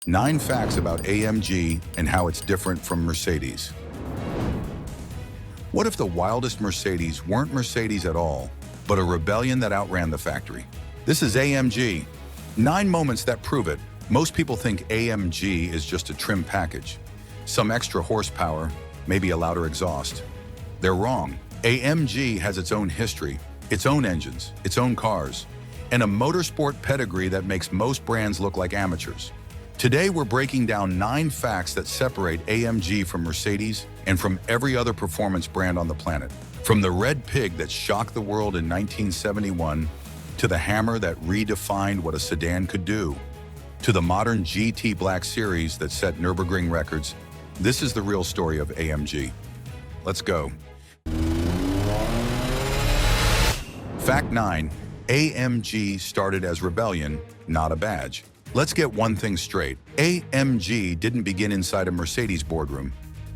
9 facts about AMG and how it's different from Mercedes. What if the wildest Mercedes weren't Mercedes at all, but a rebellion that outran the factory? This is AMG. 9 moments that prove it. Most people think AMG is just a trim package. Some extra horsepower, maybe a louder exhaust. They're wrong. AMG has its own history, its own engines, its own cars, and a motorsport pedigree that makes most brands look like amateurs. Today, we're breaking down 9 facts that separate AMG from Mercedes and from every other performance brand on the planet. From the red pig that shocked the world in 1971, to the hammer that redefined what a sedan could do, to the modern GT Black Series that set Nürburgring records, this is the real story of AMG. Let's go. Fact 9. AMG started as rebellion, not a badge. Let's get one thing straight. AMG didn't begin inside a Mercedes boardroom.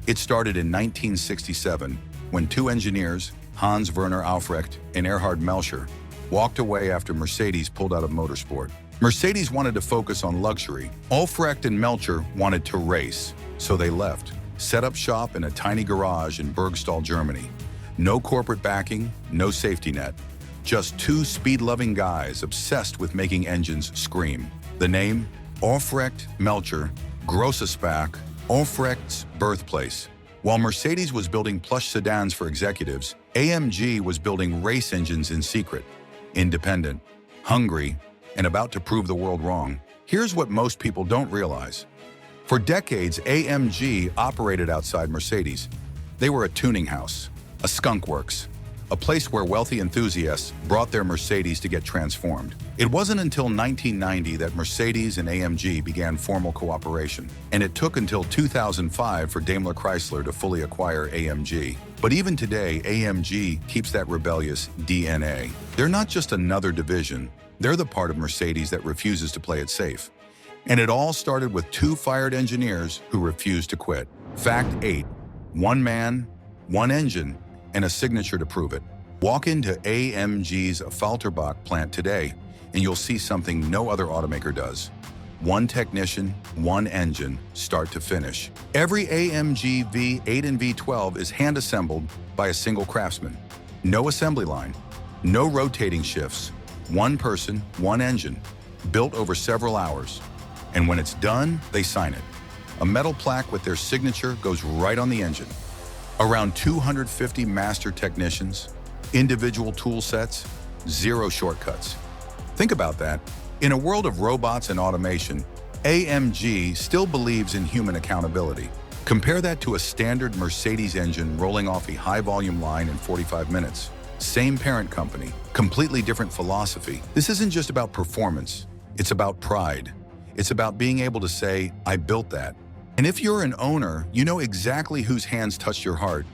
It started in 1967, when 2 engineers, Hans Werner Aufrecht and Erhard Melcher, walked away after Mercedes pulled out of motorsport. Mercedes wanted to focus on luxury. Aufrecht and Melcher wanted to race, so they left, set up shop in a tiny garage in Bergstall, Germany. No corporate backing, no safety net. Just 2 speed-loving guys obsessed with making engines scream. The name? Aufrecht Melcher, Grossesbach, Aufrecht's birthplace. While Mercedes was building plush sedans for executives, AMG was building race engines in secret, independent, hungry, and about to prove the world wrong. Here's what most people don't realize. For decades, AMG operated outside Mercedes. They were a tuning house, a skunk works, a place where wealthy enthusiasts brought their Mercedes to get transformed. It wasn't until 1990 that Mercedes and AMG began formal cooperation, and it took until 2005 for Daimler Chrysler to fully acquire AMG. But even today, AMG keeps that rebellious DNA. They're not just another division, they're the part of Mercedes that refuses to play it safe. And it all started with 2 fired engineers who refused to quit. Fact 8. 1 man, 1 engine, and a signature to prove it. Walk into AMG's Falterbach plant today, and you'll see something no other automaker does. 1 technician, 1 engine, start to finish. Every AMG V8 and V12 is hand-assembled by a single craftsman. No assembly line, no rotating shifts. 1 person, 1 engine, built over several hours. And when it's done, they sign it. A metal plaque with their signature goes right on the engine. Around 250 master technicians, individual tool sets, 0 shortcuts. Think about that. In a world of robots and automation, AMG still believes in human accountability. Compare that to a standard Mercedes engine rolling off a high-volume line in 45 minutes. Same parent company, completely different philosophy. This isn't just about performance, it's about pride. It's about being able to say, I built that. And if you're an owner, you know exactly whose hands touched your heart.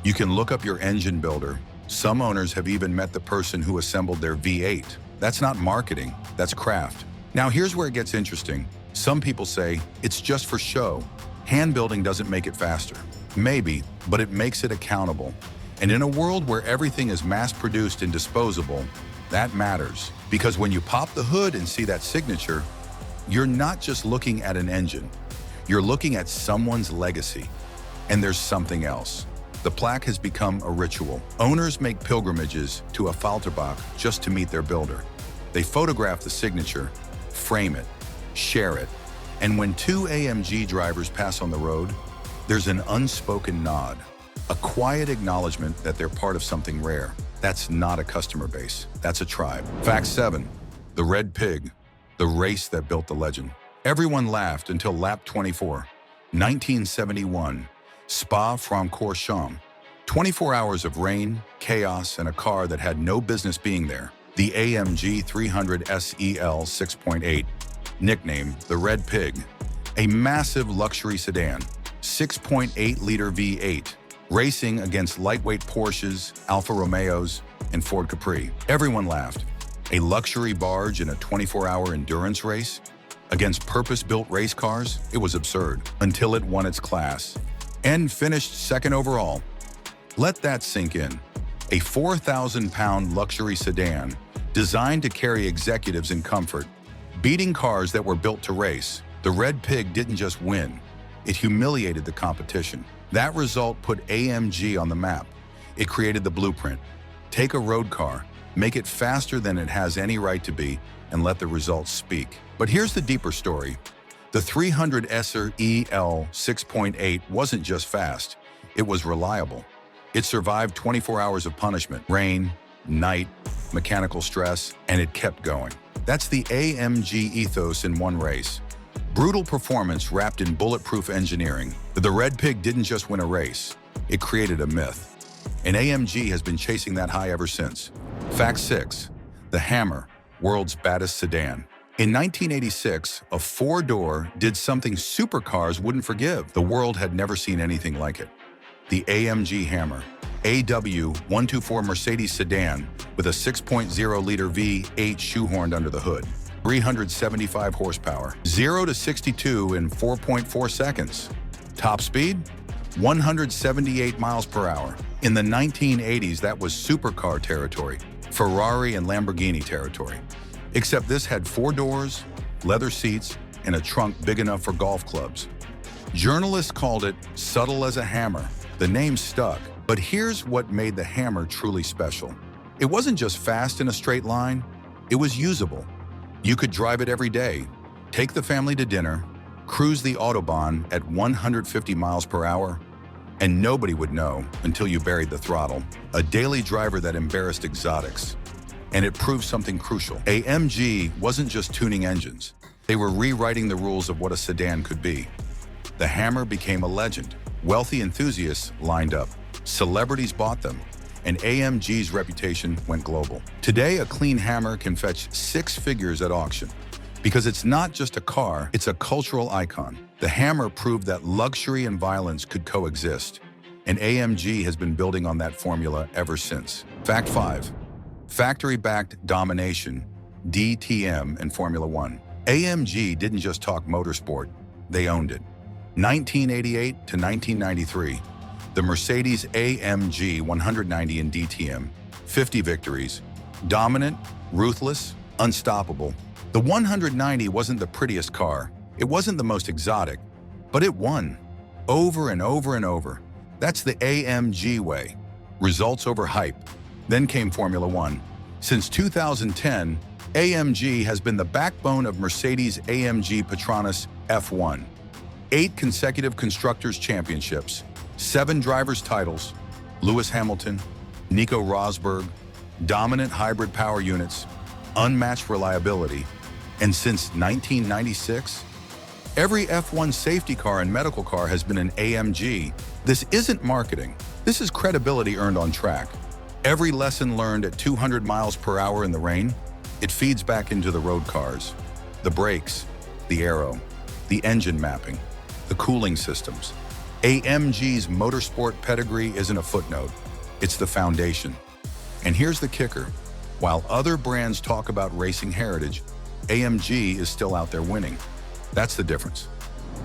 You can look up your engine builder. Some owners have even met the person who assembled their V8. That's not marketing, that's craft. Now here's where it gets interesting. Some people say, it's just for show. Hand building doesn't make it faster. Maybe, but it makes it accountable. And in a world where everything is mass-produced and disposable, that matters. Because when you pop the hood and see that signature, you're not just looking at an engine. You're looking at someone's legacy. And there's something else. The plaque has become a ritual. Owners make pilgrimages to a Falterbach just to meet their builder. They photograph the signature, frame it, share it, and when 2 AMG drivers pass on the road, there's an unspoken nod, a quiet acknowledgement that they're part of something rare. That's not a customer base, that's a tribe. Fact 7. The red pig, the race that built the legend. Everyone laughed until lap 24, 1971, Spa-Francorchamps. 24 hours of rain, chaos, and a car that had no business being there. The AMG 300 SEL 6.8, nicknamed the Red Pig, a massive luxury sedan, 6.8-liter V8, racing against lightweight Porsches, Alfa Romeos, and Ford Capri. Everyone laughed. A luxury barge in a 24-hour endurance race? Against purpose-built race cars, it was absurd, until it won its class and finished 2nd overall. Let that sink in. A 4,000-pound luxury sedan designed to carry executives in comfort, beating cars that were built to race. The Red Pig didn't just win, it humiliated the competition. That result put AMG on the map. It created the blueprint. Take a road car, make it faster than it has any right to be, and let the results speak. But here's the deeper story. The 300 SR EL 6.8 wasn't just fast, it was reliable. It survived 24 hours of punishment, rain, night, mechanical stress, and it kept going. That's the AMG ethos in one race. Brutal performance wrapped in bulletproof engineering. The Red Pig didn't just win a race, it created a myth. And AMG has been chasing that high ever since. Fact 6. The Hammer, world's baddest sedan. In 1986, a four-door did something supercars wouldn't forgive. The world had never seen anything like it. The AMG Hammer, AW124 Mercedes sedan with a 6.0-liter V8 shoehorned under the hood. 375 horsepower, 0 to 62 in 4.4 seconds. Top speed, 178 miles per hour. In the 1980s, that was supercar territory, Ferrari and Lamborghini territory. Except this had four doors, leather seats, and a trunk big enough for golf clubs. Journalists called it subtle as a hammer. The name stuck, but here's what made the Hammer truly special. It wasn't just fast in a straight line, it was usable. You could drive it every day, take the family to dinner, cruise the Autobahn at 150 miles per hour, and nobody would know until you buried the throttle. A daily driver that embarrassed exotics. And it proved something crucial. AMG wasn't just tuning engines. They were rewriting the rules of what a sedan could be. The Hammer became a legend. Wealthy enthusiasts lined up. Celebrities bought them. And AMG's reputation went global. Today, a clean Hammer can fetch six figures at auction. Because it's not just a car, it's a cultural icon. The Hammer proved that luxury and violence could coexist. And AMG has been building on that formula ever since. Fact 5. Factory-backed domination, DTM, and Formula One. AMG didn't just talk motorsport, they owned it. 1988 to 1993, the Mercedes-AMG 190 in DTM, 50 victories, dominant, ruthless, unstoppable. The 190 wasn't the prettiest car, it wasn't the most exotic, but it won, over and over and over. That's the AMG way, results over hype. Then came Formula One. Since 2010, AMG has been the backbone of Mercedes-AMG Petronas F1. 8 consecutive Constructors' Championships, 7 drivers' titles, Lewis Hamilton, Nico Rosberg, dominant hybrid power units, unmatched reliability, and since 1996, every F1 safety car and medical car has been an AMG. This isn't marketing. This is credibility earned on track. Every lesson learned at 200 miles per hour in the rain, it feeds back into the road cars. The brakes, the aero, the engine mapping, the cooling systems. AMG's motorsport pedigree isn't a footnote, it's the foundation. And here's the kicker. While other brands talk about racing heritage, AMG is still out there winning. That's the difference.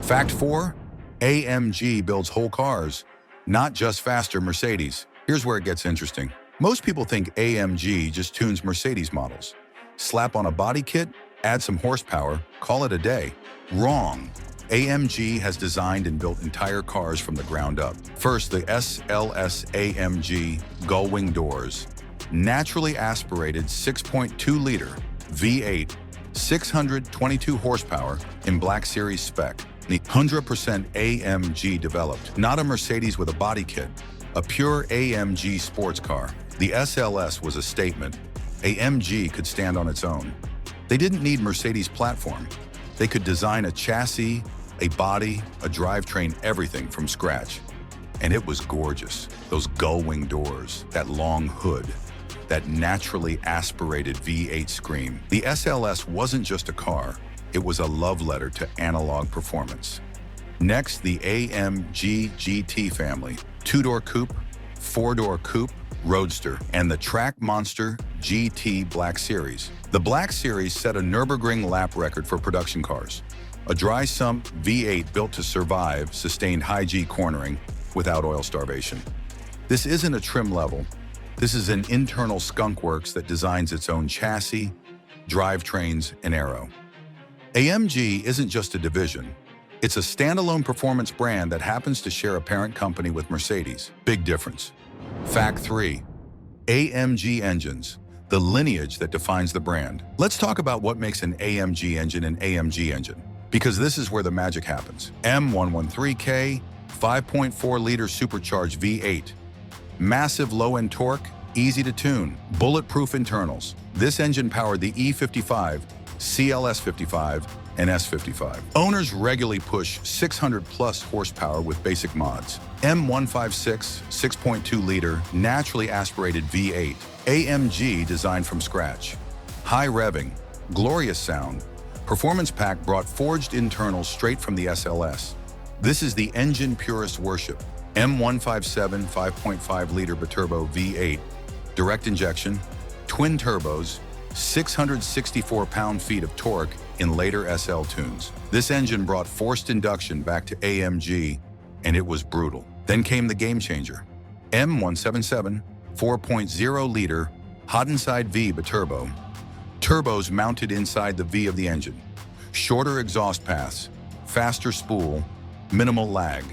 Fact 4, AMG builds whole cars, not just faster Mercedes. Here's where it gets interesting. Most people think AMG just tunes Mercedes models. Slap on a body kit, add some horsepower, call it a day. Wrong. AMG has designed and built entire cars from the ground up. First, the SLS AMG gull-wing doors. Naturally aspirated 6.2-liter V8, 622 horsepower in Black Series spec. The 100% AMG developed, not a Mercedes with a body kit, a pure AMG sports car. The SLS was a statement. AMG could stand on its own. They didn't need Mercedes' platform. They could design a chassis, a body, a drivetrain, everything from scratch. And it was gorgeous. Those gull-wing doors, that long hood, that naturally aspirated V8 scream. The SLS wasn't just a car, it was a love letter to analog performance. Next, the AMG GT family, 2-door coupe, 4-door coupe, roadster, and the Track Monster GT Black Series. The Black Series set a Nürburgring lap record for production cars. A dry sump V8 built to survive sustained high G cornering without oil starvation. This isn't a trim level. This is an internal skunkworks that designs its own chassis, drivetrains, and aero. AMG isn't just a division. It's a standalone performance brand that happens to share a parent company with Mercedes. Big difference. Fact 3. AMG engines, the lineage that defines the brand. Let's talk about what makes an AMG engine an AMG engine, because this is where the magic happens. M113K, 5.4-liter supercharged V8. Massive low-end torque, easy to tune, bulletproof internals. This engine powered the E55, CLS55, and S55. Owners regularly push 600-plus horsepower with basic mods. M156, 6.2-liter, naturally aspirated V8. AMG designed from scratch. High revving, glorious sound. Performance pack brought forged internals straight from the SLS. This is the engine purist worship. M157, 5.5-liter biturbo V8. Direct injection, twin turbos, 664 pound-feet of torque in later SL tunes. This engine brought forced induction back to AMG, and it was brutal. Then came the game changer. M177, 4.0-liter, hot-inside V biturbo. Turbos mounted inside the V of the engine. Shorter exhaust paths, faster spool, minimal lag.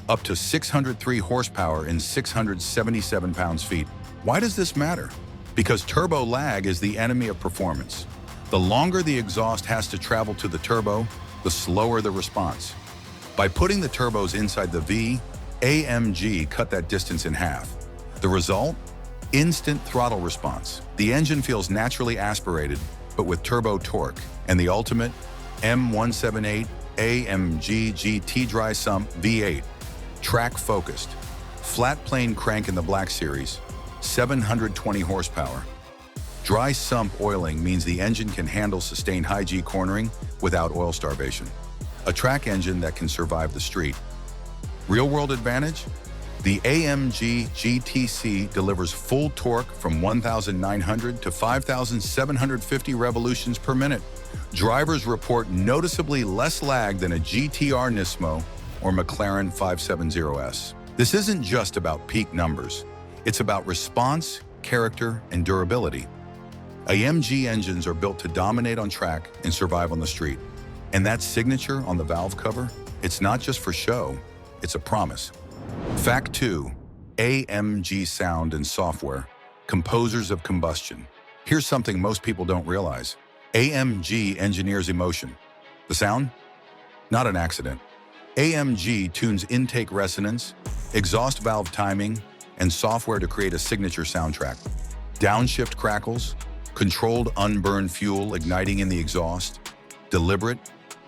Up to 603 horsepower and 677 pounds-feet. Why does this matter? Because turbo lag is the enemy of performance. The longer the exhaust has to travel to the turbo, the slower the response. By putting the turbos inside the V, AMG cut that distance in half. The result? Instant throttle response. The engine feels naturally aspirated, but with turbo torque. And the ultimate? M178 AMG GT dry sump V8. Track-focused. Flat plane crank in the Black Series. 720 horsepower. Dry sump oiling means the engine can handle sustained high G cornering without oil starvation. A track engine that can survive the street. Real-world advantage? The AMG GTC delivers full torque from 1,900 to 5,750 revolutions per minute. Drivers report noticeably less lag than a GTR Nismo or McLaren 570S. This isn't just about peak numbers. It's about response, character, and durability. AMG engines are built to dominate on track and survive on the street. And that signature on the valve cover, it's not just for show, it's a promise. Fact 2. AMG sound and software, composers of combustion. Here's something most people don't realize. AMG engineers emotion. The sound? Not an accident. AMG tunes intake resonance, exhaust valve timing, and software to create a signature soundtrack. Downshift crackles, controlled unburned fuel igniting in the exhaust, deliberate,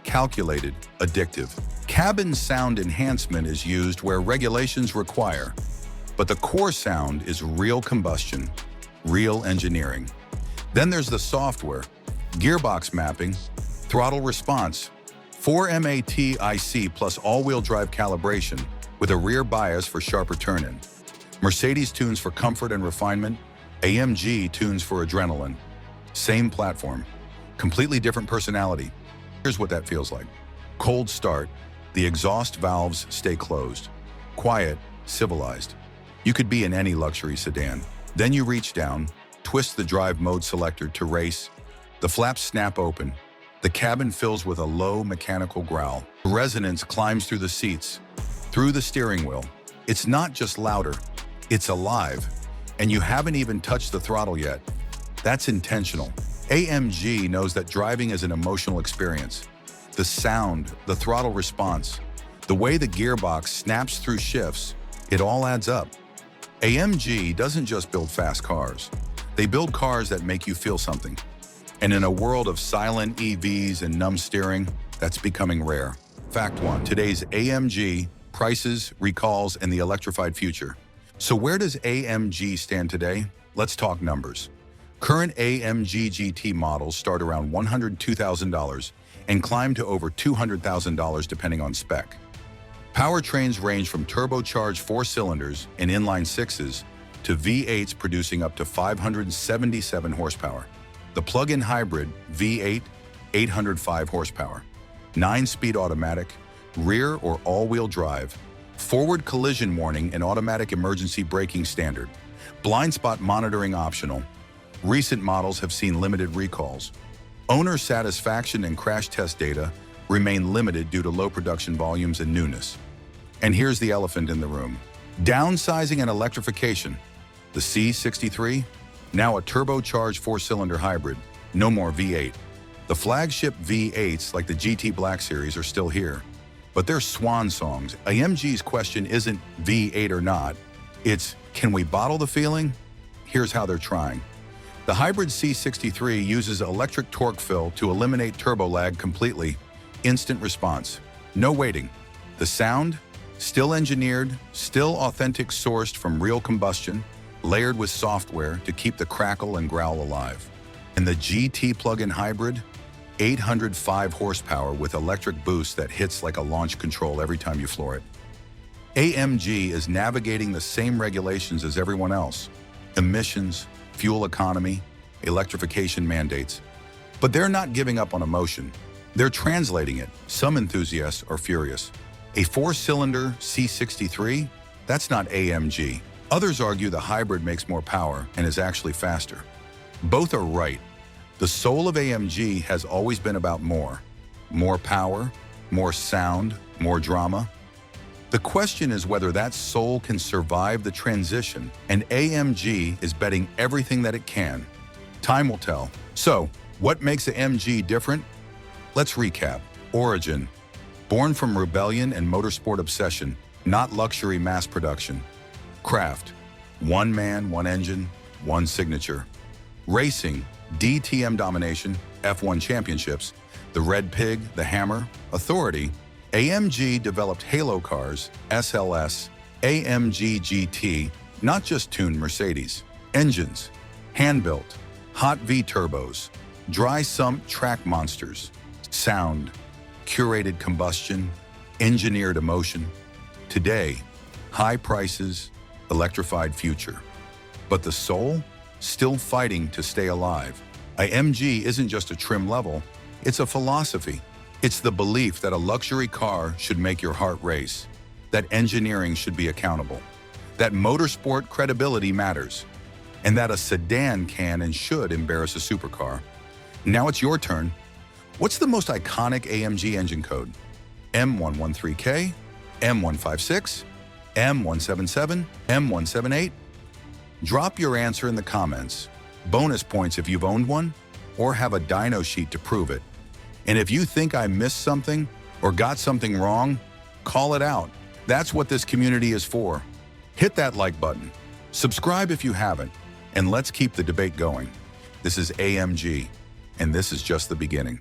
calculated, addictive. Cabin sound enhancement is used where regulations require, but the core sound is real combustion, real engineering. Then there's the software, gearbox mapping, throttle response, 4MATIC plus all-wheel drive calibration with a rear bias for sharper turn-in. Mercedes tunes for comfort and refinement, AMG tunes for adrenaline. Same platform, completely different personality. Here's what that feels like. Cold start, the exhaust valves stay closed. Quiet, civilized. You could be in any luxury sedan. Then you reach down, twist the drive mode selector to race. The flaps snap open. The cabin fills with a low mechanical growl. Resonance climbs through the seats, through the steering wheel. It's not just louder, it's alive. And you haven't even touched the throttle yet. That's intentional. AMG knows that driving is an emotional experience. The sound, the throttle response, the way the gearbox snaps through shifts, it all adds up. AMG doesn't just build fast cars. They build cars that make you feel something. And in a world of silent EVs and numb steering, that's becoming rare. Fact 1. Today's AMG, prices, recalls, and the electrified future. So where does AMG stand today? Let's talk numbers. Current AMG GT models start around $102,000 and climb to over $200,000 depending on spec. Powertrains range from turbocharged 4-cylinders and inline 6s to V8s producing up to 577 horsepower. The plug-in hybrid V8, 805 horsepower. 9-speed automatic, rear or all-wheel drive, forward collision warning and automatic emergency braking standard. Blind spot monitoring optional. Recent models have seen limited recalls. Owner satisfaction and crash test data remain limited due to low production volumes and newness. And here's the elephant in the room. Downsizing and electrification. The C63, now a turbocharged four-cylinder hybrid, no more V8. The flagship V8s like the GT Black Series are still here, but they're swan songs. AMG's question isn't V8 or not, it's can we bottle the feeling? Here's how they're trying. The hybrid C63 uses electric torque fill to eliminate turbo lag completely. Instant response. No waiting. The sound? Still engineered, still authentic, sourced from real combustion, layered with software to keep the crackle and growl alive. And the GT plug-in hybrid? 805 horsepower with electric boost that hits like a launch control every time you floor it. AMG is navigating the same regulations as everyone else. Emissions, fuel economy, electrification mandates. But they're not giving up on emotion. They're translating it. Some enthusiasts are furious. A four-cylinder C63? That's not AMG. Others argue the hybrid makes more power and is actually faster. Both are right. The soul of AMG has always been about more. More power, more sound, more drama. The question is whether that soul can survive the transition, and AMG is betting everything that it can. Time will tell. So, what makes the MG different? Let's recap. Origin. Born from rebellion and motorsport obsession, not luxury mass production. Craft. One man, one engine, one signature. Racing. DTM domination, F1 championships, the Red Pig, the Hammer. Authority. AMG developed halo cars, SLS, AMG GT, not just tuned Mercedes. Engines. Hand-built. Hot V turbos. Dry sump track monsters. Sound. Curated combustion. Engineered emotion. Today, high prices, electrified future. But the soul? Still fighting to stay alive. AMG isn't just a trim level, it's a philosophy. It's the belief that a luxury car should make your heart race, that engineering should be accountable, that motorsport credibility matters, and that a sedan can and should embarrass a supercar. Now it's your turn. What's the most iconic AMG engine code? M113K, M156, M177, M178? Drop your answer in the comments. Bonus points if you've owned one or have a dyno sheet to prove it. And if you think I missed something or got something wrong, call it out. That's what this community is for. Hit that like button. Subscribe if you haven't, and let's keep the debate going. This is AMG, and this is just the beginning.